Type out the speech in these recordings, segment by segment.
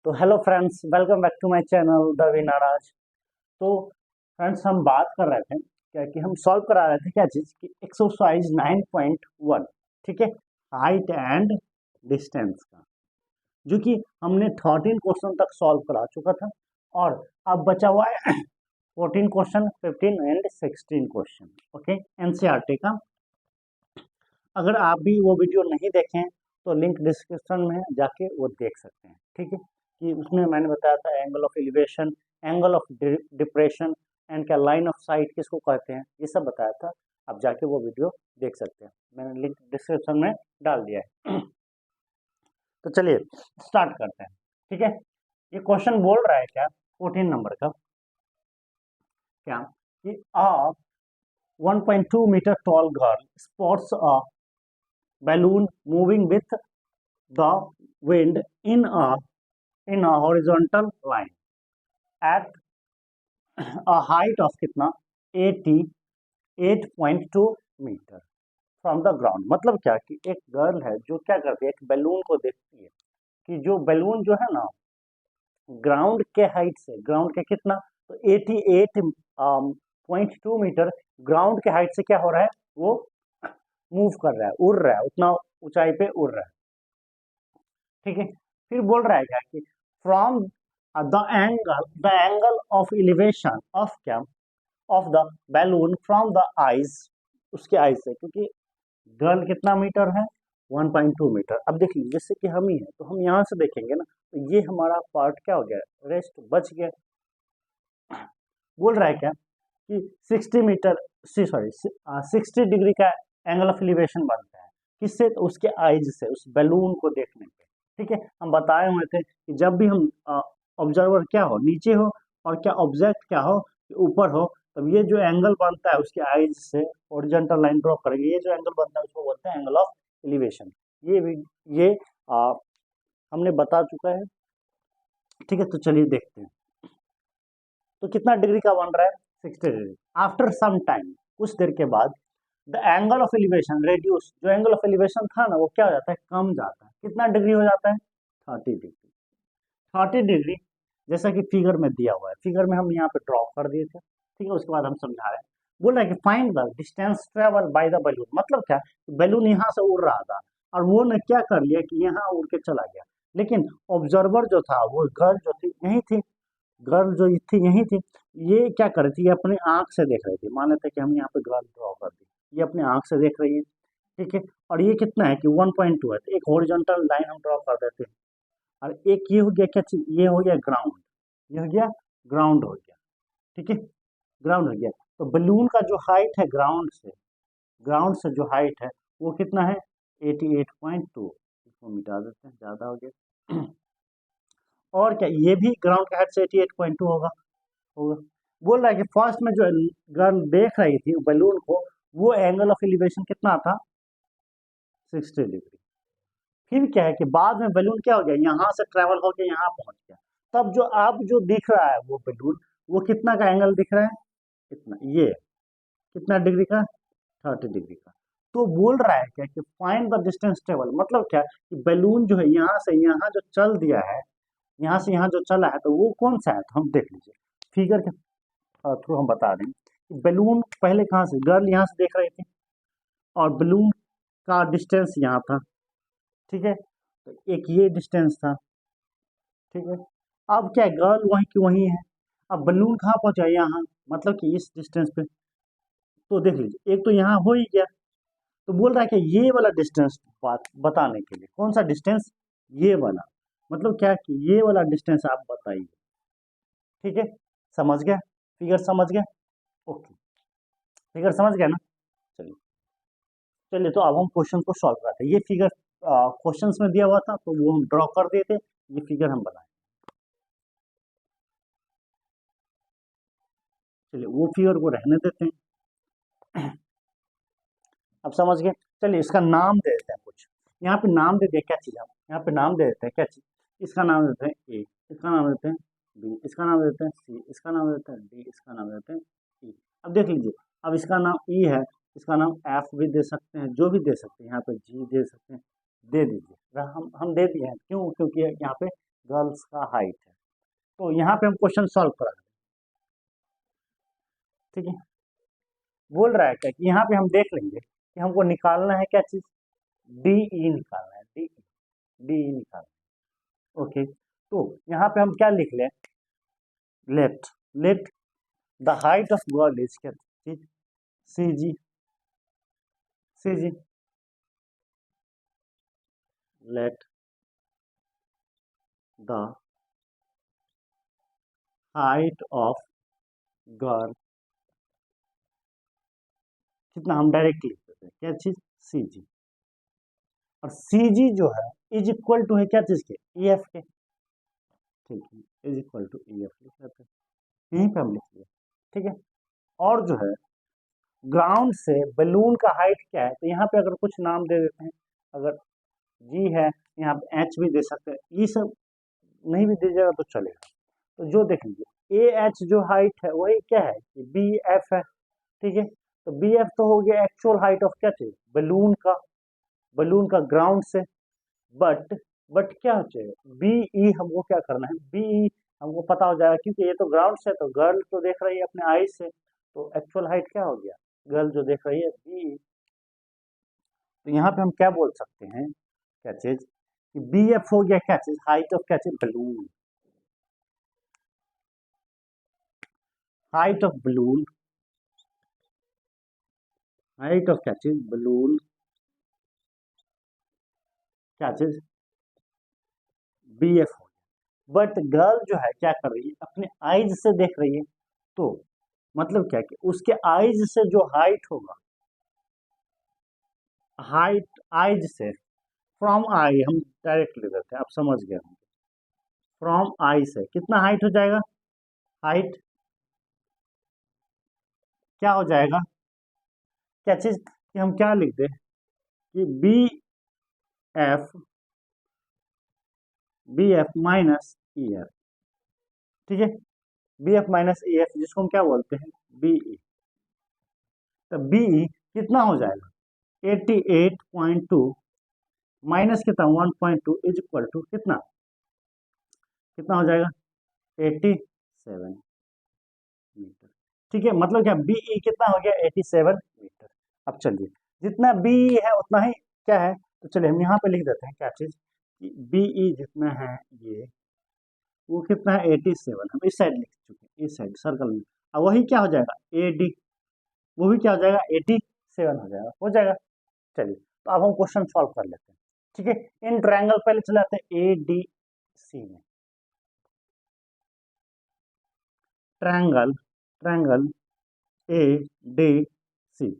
तो hello friends, welcome back to my channel the Vinaraj. तो friends, हम बात कर रहे थे क्या कि हम सॉल्व करा रहे थे क्या चीज़ कि एक्सरसाइज 9.1, ठीक है, हाइट एंड डिस्टेंस का, जो कि हमने 13 क्वेश्चन तक सॉल्व करा चुका था और अब बचा हुआ है 14 question, 15 and 16 question. Okay, NCERT का। अगर आप भी वो वीडियो नहीं देखें तो लिंक डिस्क्रिप्शन में है, जाके वो देख सकते हैं, ठीक है। कि उसमें मैंने बताया था angle of elevation, angle of depression and क्या लाइन ऑफ साइट किसको कहते हैं, ये सब बताया था। आप जाके वो वीडियो देख सकते हैं, मैंने लिंक डिस्क्रिप्शन में डाल दिया है। तो चलिए स्टार्ट करते हैं, ठीक है। ये क्वेश्चन बोल रहा है क्या, 14 नंबर का, क्या कि a 1.2 metre tall girl spots a balloon moving with the wind in a horizontal line at a height of कितना 88.2 मीटर फ्रॉम द ग्राउंड। मतलब क्या कि एक गर्ल है जो क्या करती है, एक बैलून को देखती है कि जो बैलून जो है ना ग्राउंड के हाइट से, ग्राउंड के कितना, तो 88.2 मीटर ग्राउंड के हाइट से क्या हो रहा है, वो मूव कर रहा है, उड़ रहा है, उतना ऊंचाई पे उड़ रहा है, ठीक है। फिर बोल रहा है क्या कि from the angle of elevation of क्या, of the balloon from the eyes, उसके आइज से, क्योंकि गर्ल कितना मीटर है 1.2 मीटर। अब देख लीजिए, जैसे कि हम ही है तो हम यहाँ से देखेंगे ना, तो ये हमारा पार्ट क्या हो गया, रेस्ट बच गया। बोल रहा है क्या कि 60 मीटर सॉरी 60 डिग्री का एंगल ऑफ एलिवेशन बनता है, किससे, तो उसके आइज से, उस बैलून को देखने पे, ठीक है। हम बताए हुए थे कि जब भी हम ऑब्जर्वर क्या हो नीचे हो और क्या ऑब्जेक्ट क्या हो ऊपर हो, तब ये जो एंगल बनता है उसके आइज से हॉरिजॉन्टल लाइन ड्रॉ करेंगे, ये जो एंगल बनता है उसको बोलते हैं एंगल ऑफ एलिवेशन। ये हमने बता चुका है, ठीक है। तो चलिए देखते हैं, तो कितना डिग्री का बन रहा है, 60 डिग्री। आफ्टर सम टाइम, कुछ देर के बाद, the angle of elevation reduce, जो एंगल ऑफ एलिवेशन था ना वो क्या हो जाता है, कम जाता है। कितना डिग्री हो जाता है, 30 डिग्री। 30 डिग्री जैसा कि फिगर में दिया हुआ है, फिगर में हम यहाँ पे ड्रॉ कर दिए थे, ठीक है। उसके बाद हम समझा रहे हैं, बोल रहा है कि find the distance travel by the balloon. मतलब क्या, बैलून यहाँ से उड़ रहा था और वो ने क्या कर लिया कि यहाँ उड़ के चला गया, लेकिन ऑब्जर्वर जो था, वो गर्ल जो थी यही थी, गर्ल जो थी यही थी, ये क्या कर रही थी, ये अपनी आंख से देख रही थी। मान लेते कि हम यहाँ पे गर्ल ड्रॉ कर दी, ये अपनी आंख से देख रही है, ठीक है। और ये कितना है कि 1.2 है, तो एक हॉरिजॉन्टल लाइन हम ड्रॉ कर देते हैं। और एक ये हो गया क्या चीज, ये हो गया ग्राउंड, ये हो गया ग्राउंड, हो गया, ठीक है, ग्राउंड हो गया। तो बलून का जो हाइट है ग्राउंड से जो हाइट है वो कितना है, 88.2। इसको मिटा देते हैं, ज्यादा हो गया। और क्या, ये भी ग्राउंड का हाइट से 88.2 होगा। बोल रहा है कि फर्स्ट में जो गर्ल देख रही थी बैलून को, वो एंगल ऑफ एलिवेशन कितना था, 60 डिग्री। फिर क्या है कि बाद में बैलून क्या हो गया, यहाँ से ट्रेवल होकर यहाँ पहुंच गया। तब जो अब जो दिख रहा है वो बैलून, वो कितना का एंगल दिख रहा है, कितना, ये कितना डिग्री का, 30 डिग्री का। तो बोल रहा है क्या कि फाइंड द डिस्टेंस ट्रेवल। मतलब क्या कि बैलून जो है यहाँ से यहाँ जो चल दिया है, यहाँ से यहाँ जो चला है, तो वो कौन सा है, तो हम देख लीजिए फिगर के थ्रू हम बता दें कि बैलून पहले कहाँ से, गर्ल यहाँ से देख रही थी और बैलून का डिस्टेंस यहाँ था, ठीक है। तो एक ये डिस्टेंस था, ठीक है। अब क्या है, गर्ल वहीं की वहीं है, अब बैलून कहाँ पहुंचा, यहाँ, मतलब कि इस डिस्टेंस पे। तो देख लीजिए, एक तो यहाँ हो ही गया। तो बोल रहा है कि ये वाला डिस्टेंस बात बताने के लिए, कौन सा डिस्टेंस, ये वाला, मतलब क्या कि ये वाला डिस्टेंस आप बताइए, ठीक है। समझ गया, फिगर समझ गया, ओके, फिगर समझ गया ना। चलिए चलिए, तो अब हम क्वेश्चन को सॉल्व करते हैं। ये फिगर क्वेश्चंस में दिया हुआ था तो वो हम ड्रॉ कर दिए थे, ये फिगर हम बनाए। चलिए वो फिगर को रहने देते हैं। अब समझ गए। चलिए इसका नाम दे देते हैं कुछ, यहाँ पे नाम दे दिया, क्या चीज़, हम यहाँ पे नाम दे देते हैं, क्या चीज़, इसका नाम देते हैं ए, इसका नाम देते हैं बी, इसका नाम देते हैं सी, इसका नाम देते हैं डी, इसका नाम देते हैं ई। अब देख लीजिए, अब इसका नाम ई है, इसका नाम एफ भी दे सकते हैं, जो भी दे सकते हैं, यहाँ पे जी दे सकते हैं, दे दीजिए। हम दे दिए हैं, क्यों, क्योंकि यहाँ पे गर्ल्स का हाइट है। तो यहाँ पे हम क्वेश्चन सॉल्व करा, ठीक है। बोल रहा है क्या कि यहाँ पे हम देख लेंगे कि हमको निकालना है क्या चीज, डी ई निकालना है, डी ई निकालना है। ओके, तो यहाँ पे हम क्या लिख लें, let let the height of girl is क्या चीज, C G, C G, let the height of girl, कितना हम डायरेक्ट लिख देते हैं क्या चीज, सी जी। और सी जी जो है इज इक्वल टू है क्या चीज के, ई एफ के, ठीक है, is equal to E F लिख लेते हैं, यहीं पे हम लिख लिया, ठीक है। और जो है ग्राउंड से बलून का हाइट क्या है, तो यहाँ पे अगर कुछ नाम दे देते हैं, अगर जी है, यहाँ पे एच भी दे सकते हैं, ये सब नहीं भी दीजिएगा तो चलेगा। तो जो देख लीजिए ए एच जो हाइट है वही क्या है, बी एफ है, ठीक है। तो बी एफ तो हो गया एक्चुअल हाइट ऑफ क्या चीज, बलून का ग्राउंड से, बट क्या हो चाहिए, बी ई हमको क्या करना है, बी ई हमको पता हो जाएगा क्योंकि ये तो ग्राउंड से, तो गर्ल तो देख रही है अपने आई से, तो एक्चुअल हाइट क्या हो गया, गर्ल जो देख रही है बी ई। तो यहाँ पे हम क्या बोल सकते हैं, क्या चीज, बी एफ हो गया क्या चीज, हाइट ऑफ क्या चीज, balloon, height of balloon, height of क्या चीज, बलून, क्या चीज, बी एफ हो गया। बट गर्ल जो है क्या कर रही है, अपने आईज से देख रही है, तो मतलब क्या कि उसके आईज से जो हाइट होगा, हाइट आईज से, फ्रॉम आई हम डायरेक्ट ले देते हैं, आप समझ गए होंगे, फ्रॉम आई से कितना हाइट हो जाएगा, हाइट क्या हो जाएगा, क्या चीज कि हम क्या लिख दे कि F B F minus E F, ठीक है, B F minus E F जिसको हम क्या बोलते हैं, बीई। तो बीई कितना हो जाएगा, 88.2 माइनस कितना 1.2 इज इक्वल टू कितना, कितना हो जाएगा 87 मीटर, ठीक है। मतलब क्या बीई कितना हो गया 87 मीटर। अब चलिए जितना बीई है उतना ही क्या है, तो चलिए हम यहाँ पे लिख देते हैं क्या चीज, बीई जितना है ये, वो कितना है 87, हम इस साइड लिख चुके हैं, इस साइड सर्कल में। अब वही क्या हो जाएगा ए डी, वो भी क्या हो जाएगा 87 हो जाएगा। चलिए तो अब हम क्वेश्चन सॉल्व कर लेते हैं, ठीक है। इन ट्रायंगल पहले चले जाते हैं ए डी सी में, triangle triangle A D C,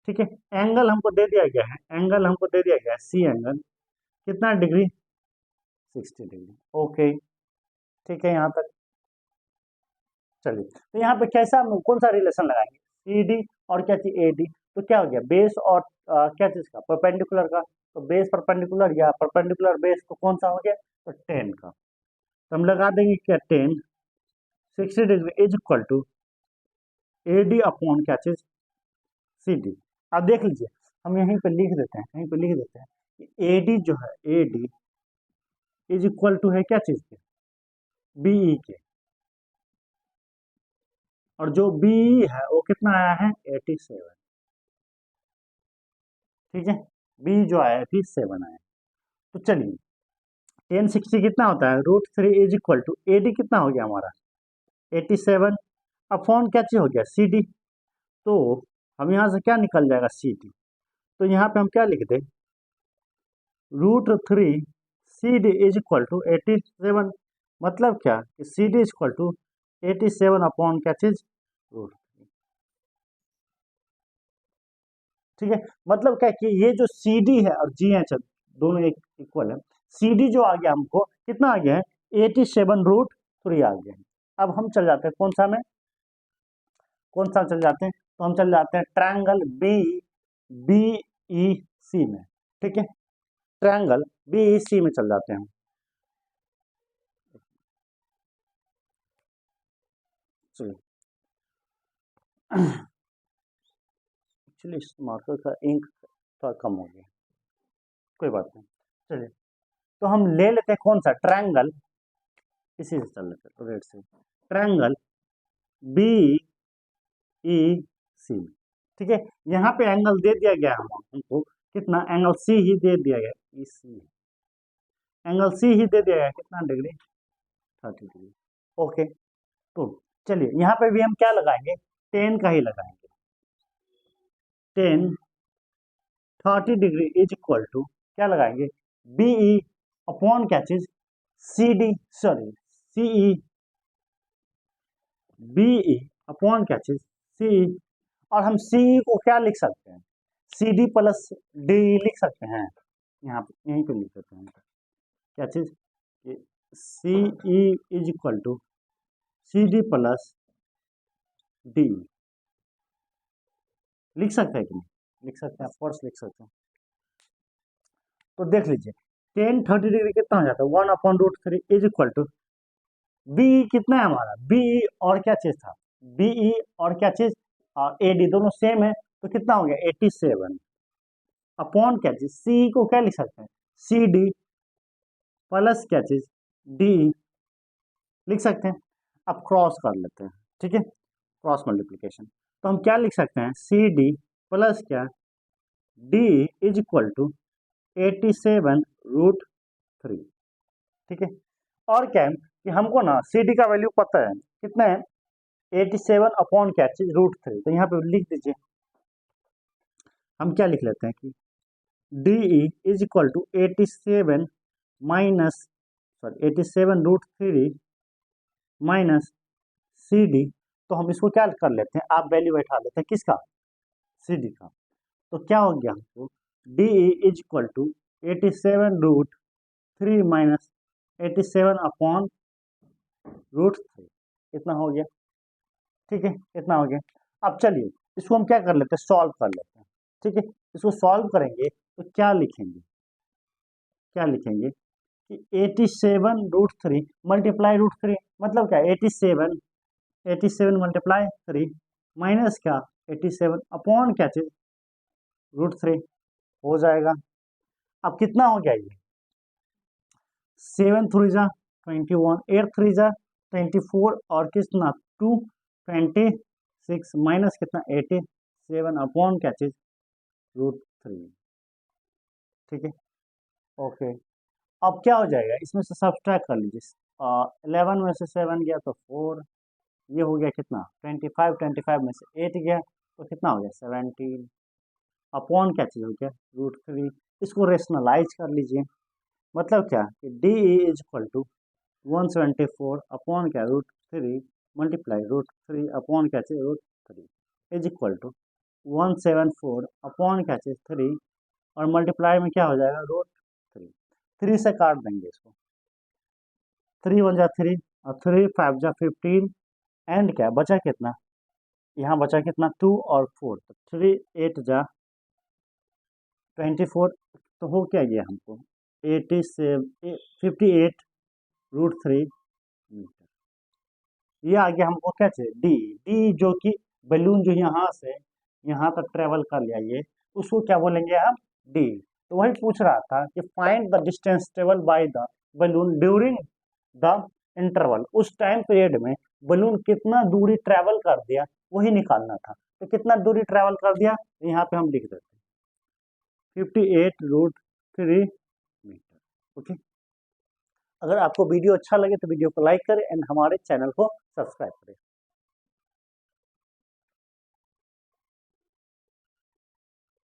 ठीक है। एंगल हमको दे दिया गया है, एंगल हमको दे दिया गया है सी एंगल, कितना डिग्री 60 डिग्री, ओके, ठीक है यहाँ तक। चलिए तो यहाँ पे कैसा हम कौन सा रिलेशन लगाएंगे, सी डी और क्या चीज ए डी, तो क्या हो गया बेस और क्या चीज का, परपेंडिकुलर का, तो बेस परपेंडिकुलर या परपेंडिकुलर बेस तो कौन सा हो गया, तो 10 का, तो हम लगा देंगे क्या 10 60 degree is equal to A D upon क्या चीज, सी डी। अब देख लीजिए हम यहीं पे लिख देते हैं, कहीं पे लिख देते हैं कि ए डी जो है, A D is equal to है क्या चीज के, बीई के, और जो बीई है वो कितना आया है 87, ठीक है, बी जो आया है फिर 7 आया। तो चलिए 1060 कितना होता है, √3 is equal to A D कितना हो गया हमारा 87 अपॉन क्या चीज हो गया सी डी। तो हम यहाँ से क्या निकल जाएगा सी डी, तो यहाँ पे हम क्या लिख दे, √3 C D is equal to 87, मतलब क्या कि C D is equal to 87 upon क्या चीज √3, ठीक है। मतलब क्या कि ये जो सी डी है और जी एच दोनों एक इक्वल है, सी डी जो आ गया हमको कितना आ गया है 87 √3 आ गया है। अब हम चल जाते हैं कौन सा में, कौन सा चल जाते हैं, तो हम चल जाते हैं ट्रायंगल बी बी ई सी में, ठीक है, ट्रायंगल बी ई सी में चल जाते हैं। चलिए एक्चुअली इस मार्कर का इंक थोड़ा कम हो गया, कोई बात नहीं। चलिए तो हम ले लेते हैं कौन सा ट्रायंगल इसी से चल लेते हैं, रेड से। ट्रायंगल बी ई सी, ठीक है। यहाँ पे एंगल दे दिया गया हमको कितना, एंगल सी ही दे दिया गया, ई सी एंगल सी ही दे दिया गया कितना डिग्री, 30 डिग्री। ओके, तो चलिए यहाँ पे भी हम क्या लगाएंगे, टेन का ही लगाएंगे। Tan 30 degree is equal to क्या लगाएंगे, बीई अपॉन क्या चीज, C D, sorry C E, B E upon क्या चीज, सीई। और हम सीई को क्या लिख सकते हैं, सी डी प्लस डी लिख सकते हैं, यहाँ पे यहीं पे लिख सकते हैं क्या चीज, C E is equal to C D plus D, लिख सकते हैं कि नहीं, लिख सकते हैं, ऑफकोर्स लिख सकते हैं। तो देख लीजिए टेन 30 डिग्री कितना हो जाता है, 1/√3 इज इक्वल टू बी कितना है हमारा, बी और क्या चीज था, बी और क्या चीज, ए डी दोनों सेम है, तो कितना हो गया 87 अपॉन क्या चीज, सी को क्या लिख सकते हैं, सी डी प्लस क्या चीज, डी लिख सकते हैं। अब क्रॉस कर लेते हैं, ठीक है, क्रॉस मल्टीप्लीकेशन, तो हम क्या लिख सकते हैं, सी डी प्लस क्या, डी इज इक्वल टू 87√3, ठीक है। और क्या है कि हमको ना सी डी का वैल्यू पता है कितना है, 87 अपॉन क्या चीज, √3, तो यहाँ पे लिख दीजिए, हम क्या लिख लेते हैं कि D is equal to 87 minus, sorry 87√3 minus C D, तो हम इसको क्या कर लेते हैं, आप वैल्यू बैठा लेते हैं किसका, सी डी का, तो क्या हो गया हमको, D is equal to 87√3 minus 87 upon √3, इतना हो गया, ठीक है, इतना हो गया। अब चलिए इसको हम क्या कर लेते हैं, सॉल्व कर लेते हैं, ठीक है। इसको सॉल्व करेंगे तो क्या लिखेंगे, क्या लिखेंगे कि 87√3 मल्टीप्लाई √3, मतलब क्या 87 मल्टीप्लाई 3 माइनस क्या 87 अपॉन क्या चीज, √3 हो जाएगा। अब कितना हो गया ये, 7 3 जा 21, 8 3 जा 24 और कितना 2 26 माइनस कितना 87 अपॉन क्या चीज, √3, ठीक है। ओके, अब क्या हो जाएगा, इसमें से सब्सट्रैक्ट कर लीजिए, 11 में से 7 गया तो 4, ये हो गया कितना 25 में से 8 गया तो कितना हो गया 17 अपॉन क्या चीज हो गया, √3। इसको रेशनलाइज कर लीजिए, मतलब क्या कि D is equal to 174 upon क्या √3 मल्टीप्लाई √3 अपॉन क्या चीज, √3 इज इक्वल टू 174 अपॉन क्या चीज 3 और मल्टीप्लाई में क्या हो जाएगा, √3, 3 से काट देंगे इसको, 3 1 जा 3 और 3 5 जा 15 एंड क्या बचा कितना, यहाँ बचा कितना 2 और 4, तो 3 8 जा 24, तो हो क्या गया हमको 58√3 मीटर। ये आ गया हमको क्या चाहिए, डी, डी जो कि बलून जो यहाँ से यहाँ तक ट्रेवल कर लिया, ये उसको क्या बोलेंगे हम, डी। तो वही पूछ रहा था कि find the distance travel by the balloon during the interval, उस टाइम पीरियड में बलून कितना दूरी ट्रेवल कर दिया वही निकालना था। तो कितना दूरी ट्रेवल कर दिया, तो यहाँ पे हम लिख देते हैं 58√3 मीटर। ओके, अगर आपको वीडियो अच्छा लगे तो वीडियो को लाइक करें एंड हमारे चैनल को सब्सक्राइब करें।